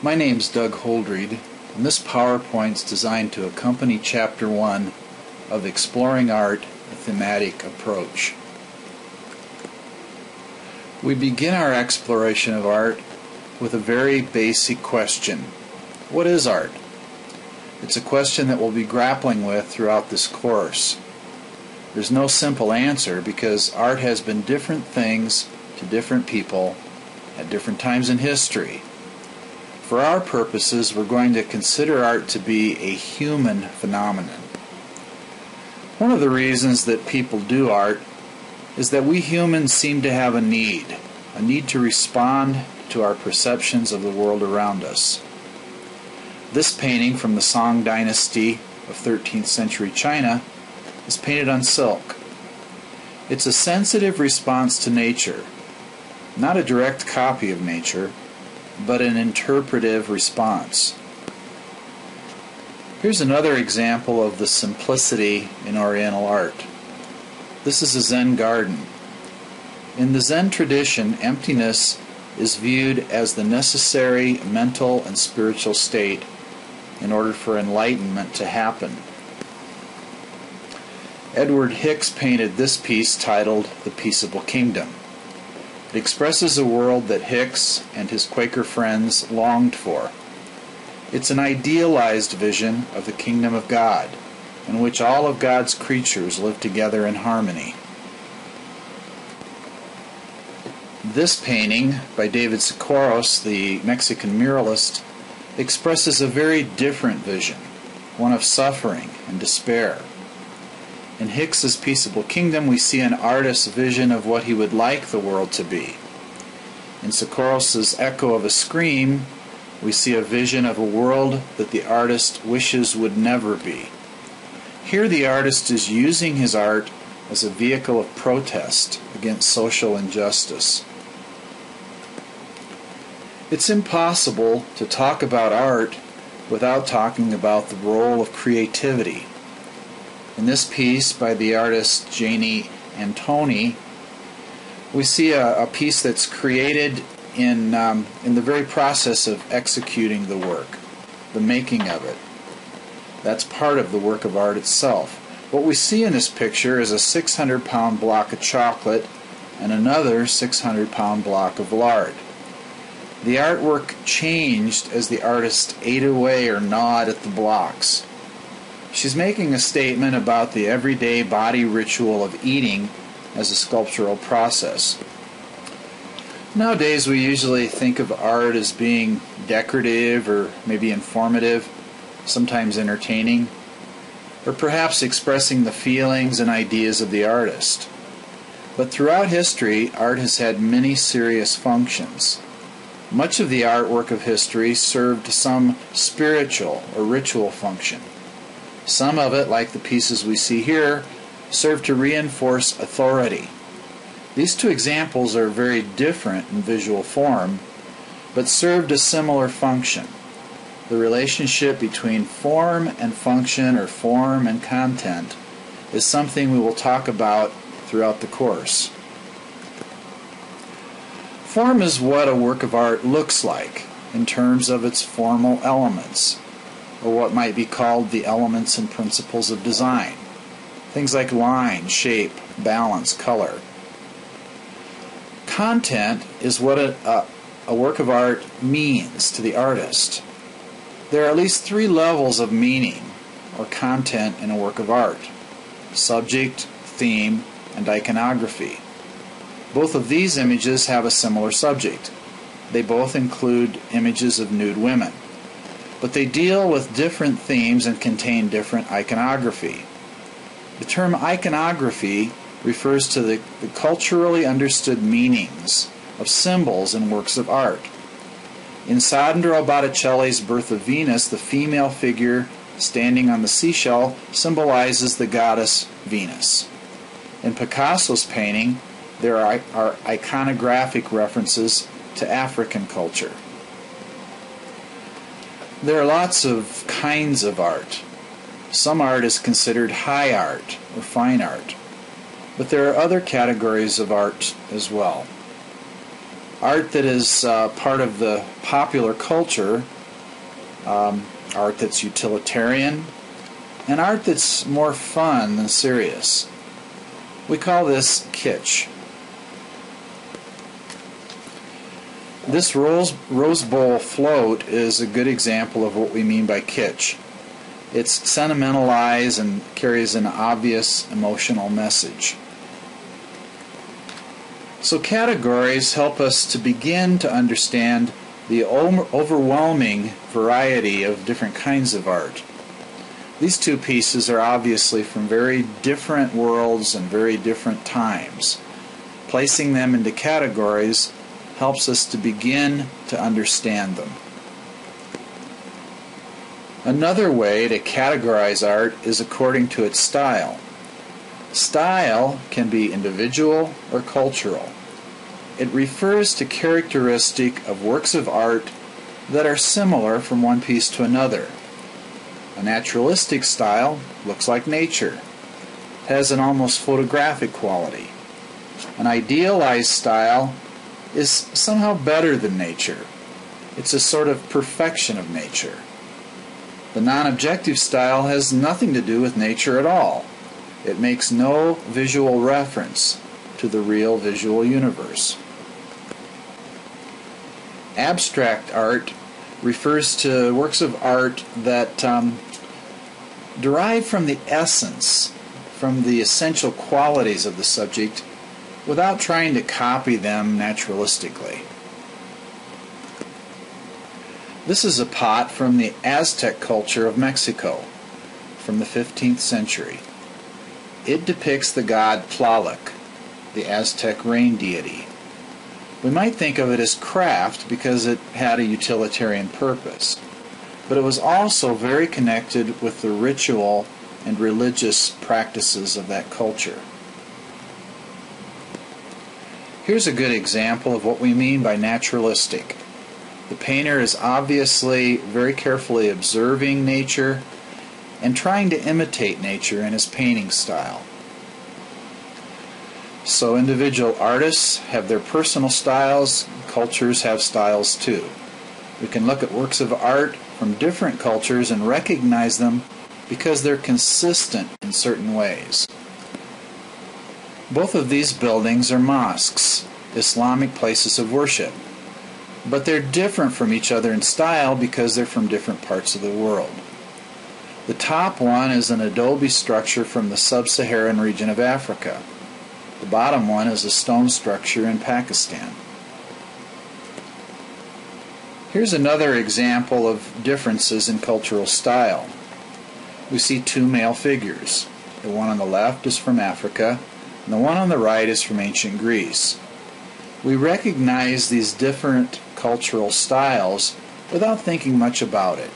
My name's Doug Holdreed, and this PowerPoint's designed to accompany Chapter 1 of Exploring Art, a Thematic Approach. We begin our exploration of art with a very basic question. What is art? It's a question that we'll be grappling with throughout this course. There's no simple answer because art has been different things to different people at different times in history. For our purposes, we're going to consider art to be a human phenomenon. One of the reasons that people do art is that we humans seem to have a need to respond to our perceptions of the world around us. This painting from the Song Dynasty of 13th century China is painted on silk. It's a sensitive response to nature, not a direct copy of nature, but an interpretive response. Here's another example of the simplicity in Oriental art. This is a Zen garden. In the Zen tradition, emptiness is viewed as the necessary mental and spiritual state in order for enlightenment to happen. Edward Hicks painted this piece titled The Peaceable Kingdom. It expresses a world that Hicks and his Quaker friends longed for. It's an idealized vision of the kingdom of God, in which all of God's creatures live together in harmony. This painting by David Socorros, the Mexican muralist, expresses a very different vision, one of suffering and despair. In Hicks's Peaceable Kingdom, we see an artist's vision of what he would like the world to be. In Socorros's Echo of a Scream, we see a vision of a world that the artist wishes would never be. Here the artist is using his art as a vehicle of protest against social injustice. It's impossible to talk about art without talking about the role of creativity. In this piece by the artist Janie Antoni, we see a piece that's created in the very process of executing the work, the making of it. That's part of the work of art itself. What we see in this picture is a 600-pound block of chocolate and another 600-pound block of lard. The artwork changed as the artist ate away or gnawed at the blocks. She's making a statement about the everyday body ritual of eating as a sculptural process. Nowadays we usually think of art as being decorative or maybe informative, sometimes entertaining, or perhaps expressing the feelings and ideas of the artist. But throughout history, art has had many serious functions. Much of the artwork of history served some spiritual or ritual function. Some of it, like the pieces we see here, serve to reinforce authority. These two examples are very different in visual form, but served a similar function. The relationship between form and function, or form and content, is something we will talk about throughout the course. Form is what a work of art looks like in terms of its formal elements, or what might be called the elements and principles of design. Things like line, shape, balance, color. Content is what a work of art means to the artist. There are at least three levels of meaning or content in a work of art: subject, theme, and iconography. Both of these images have a similar subject. They both include images of nude women, but they deal with different themes and contain different iconography. The term iconography refers to the culturally understood meanings of symbols in works of art. In Sandro Botticelli's Birth of Venus, the female figure standing on the seashell symbolizes the goddess Venus. In Picasso's painting, there are iconographic references to African culture. There are lots of kinds of art. Some art is considered high art or fine art, but there are other categories of art as well. art that is part of the popular culture, art that's utilitarian, and art that's more fun than serious. We call this kitsch. This Rose Bowl float is a good example of what we mean by kitsch. It's sentimentalized and carries an obvious emotional message. So categories help us to begin to understand the overwhelming variety of different kinds of art. These two pieces are obviously from very different worlds and very different times. Placing them into categories helps us to begin to understand them. Another way to categorize art is according to its style. Style can be individual or cultural. It refers to characteristic of works of art that are similar from one piece to another. A naturalistic style looks like nature, has an almost photographic quality. An idealized style is somehow better than nature. It's a sort of perfection of nature. The non-objective style has nothing to do with nature at all. It makes no visual reference to the real visual universe. Abstract art refers to works of art that derive from the essence, from the essential qualities of the subject, without trying to copy them naturalistically. This is a pot from the Aztec culture of Mexico from the 15th century. It depicts the god Tlaloc, the Aztec rain deity. We might think of it as craft because it had a utilitarian purpose, but it was also very connected with the ritual and religious practices of that culture. Here's a good example of what we mean by naturalistic. The painter is obviously very carefully observing nature and trying to imitate nature in his painting style. So individual artists have their personal styles, cultures have styles too. We can look at works of art from different cultures and recognize them because they're consistent in certain ways. Both of these buildings are mosques, Islamic places of worship, but they're different from each other in style because they're from different parts of the world. The top one is an adobe structure from the sub-Saharan region of Africa. The bottom one is a stone structure in Pakistan. Here's another example of differences in cultural style. We see two male figures. The one on the left is from Africa, and the one on the right is from ancient Greece. We recognize these different cultural styles without thinking much about it.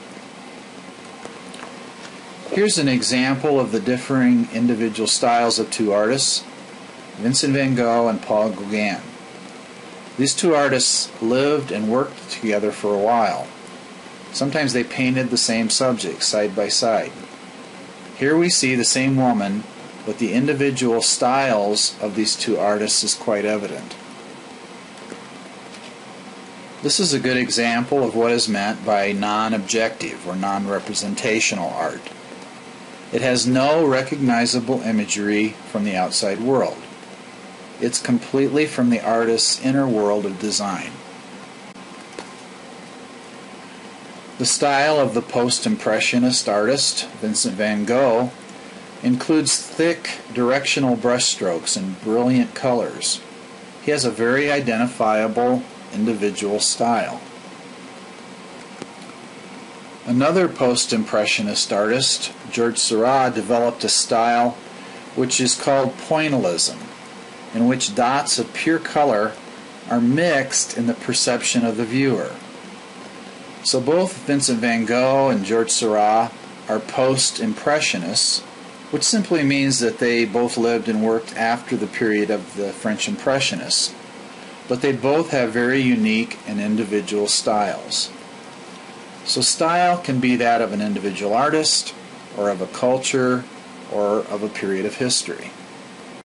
Here's an example of the differing individual styles of two artists, Vincent van Gogh and Paul Gauguin. These two artists lived and worked together for a while. Sometimes they painted the same subject side by side. Here we see the same woman, but the individual styles of these two artists is quite evident. This is a good example of what is meant by non-objective or non-representational art. It has no recognizable imagery from the outside world. It's completely from the artist's inner world of design. The style of the post-impressionist artist, Vincent van Gogh, includes thick, directional brushstrokes and brilliant colors. He has a very identifiable individual style. Another post-impressionist artist, Georges Seurat, developed a style which is called pointillism, in which dots of pure color are mixed in the perception of the viewer. So both Vincent van Gogh and Georges Seurat are post-impressionists, which simply means that they both lived and worked after the period of the French Impressionists. But they both have very unique and individual styles. So style can be that of an individual artist, or of a culture, or of a period of history.